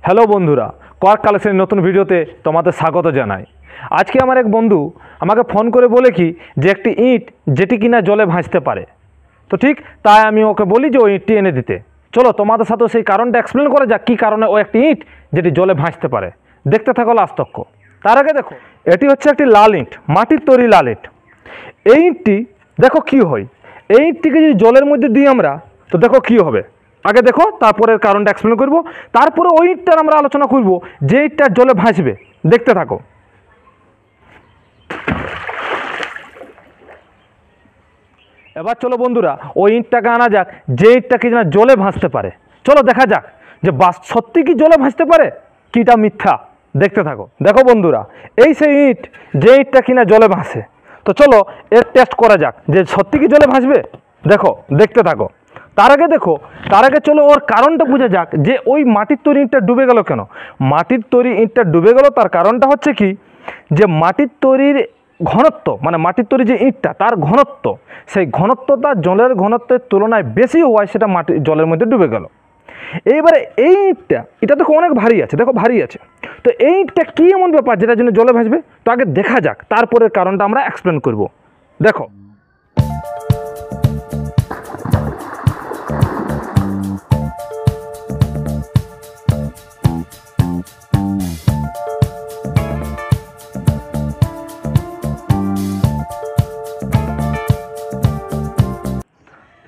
Hello বন্ধুরা, quark কালেকশনের নতুন ভিডিওতে তোমাদের স্বাগত জানাই। আজকে আমার এক বন্ধু আমাকে ফোন করে বলে কি যে একটি ইঁট যেটি কিনা জলে ভাসতে পারে। তো ঠিক তাই আমি ওকে বলি যে ওই ইঁটটি এনে দিতে। চলো তোমাদের সাথে সেই কারণটা এক্সপ্লেন করা যাক, কী কারণে ও একটি ইঁট যেটি জলে ভাসতে পারে। দেখতে থাকো লাস্ট তক্ষ। তার আগে দেখো, এটি হচ্ছে একটি লাল ইঁট, মাটির তৈরি লাল ইঁট। এই ইঁটটি দেখো কী হয়, এই ইঁটটিকে যদি জলের মধ্যে দিই আমরা, তো দেখো কী হবে। আগে দেখো, তারপরের কারণটা এক্সপ্লেন করব, তারপরে ওই ইঁটটার আমরা আলোচনা করব যে ইঁটটা জলে ভাসবে। দেখতে থাকো। এবার চলো বন্ধুরা, ওই ইঁটটাকে আনা যাক যে ইঁটটা কি না জলে ভাসতে পারে। চলো দেখা যাক যে সত্যি কি জলে ভাসতে পারে, কিটা মিথ্যা। দেখতে থাকো। দেখো বন্ধুরা, এই সেই ইঁট যে ইঁটটা কিনা জলে ভাসে। তো চলো এর টেস্ট করা যাক যে সত্যি কি জলে ভাসবে। দেখো, দেখতে থাকো। তার আগে চলো ওর কারণটা বোঝা যাক যে ওই মাটির তৈরি ইঁটটা ডুবে গেল কেন। মাটির তৈরি ইঁটটা ডুবে গেল তার কারণটা হচ্ছে কি, যে মাটির তৈরির ঘনত্ব, মানে মাটির তৈরি যে ইঁটটা তার ঘনত্ব, সেই ঘনত্বটা জলের ঘনত্বের তুলনায় বেশি হওয়ায় সেটা জলের মধ্যে ডুবে গেল। এইবারে এই ইঁটটা, এটা দেখো অনেক ভারী আছে, দেখো ভারী আছে। তো এই ইঁটটা কী এমন ব্যাপার যেটার জন্য জলে ভাসবে, তো আগে দেখা যাক, তারপরের কারণটা আমরা এক্সপ্লেন করব। দেখো,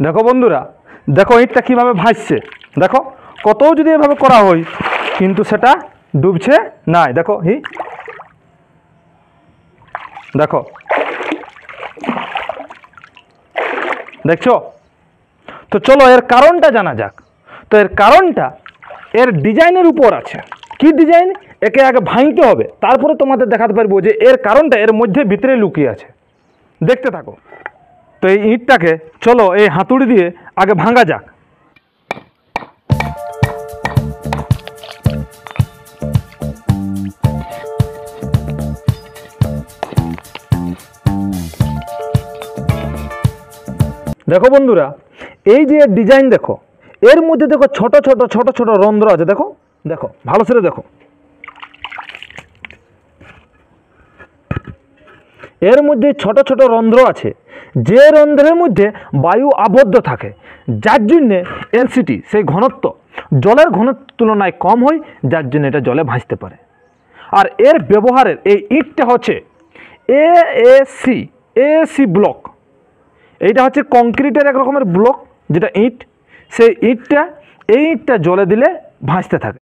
দেখো বন্ধুরা, দেখো ইঁটটা কীভাবে ভাসছে। দেখো কত যদি এভাবে করা হয় কিন্তু সেটা ডুবছে না। দেখো দেখো, দেখছো? তো চলো এর কারণটা জানা যাক। তো এর কারণটা এর ডিজাইনের উপর আছে। কি ডিজাইন? একে আগে ভাঙতে হবে, তারপরে তোমাদের দেখাতে পারবো যে এর কারণটা এর মধ্যে ভিতরে লুকিয়ে আছে। দেখতে থাকো। তো এই ইঁটটাকে চলো এই হাতুড়ি দিয়ে আগে ভাঙা যাক। দেখো বন্ধুরা, এই যে ডিজাইন দেখো, এর মধ্যে দেখো ছোট ছোট রন্ধ্র আছে। দেখো দেখো ভালো করে দেখো, এর মধ্যে ছোট ছোট রন্ধ্র আছে, যে রন্ধ্রের মধ্যে বায়ু আবদ্ধ থাকে, যার জন্যে এনসিটি, সেই ঘনত্ব জলের ঘনত্বের তুলনায় কম হয়, যার জন্য এটা জলে ভাসতে পারে। আর এর ব্যবহারের এই ইঁটটা হচ্ছে এএসি ব্লক। এইটা হচ্ছে কংক্রিটের এক রকমের ব্লক, যেটা ইঁট। সেই ইঁটটা, এই ইঁটটা জলে দিলে ভাসতে থাকে।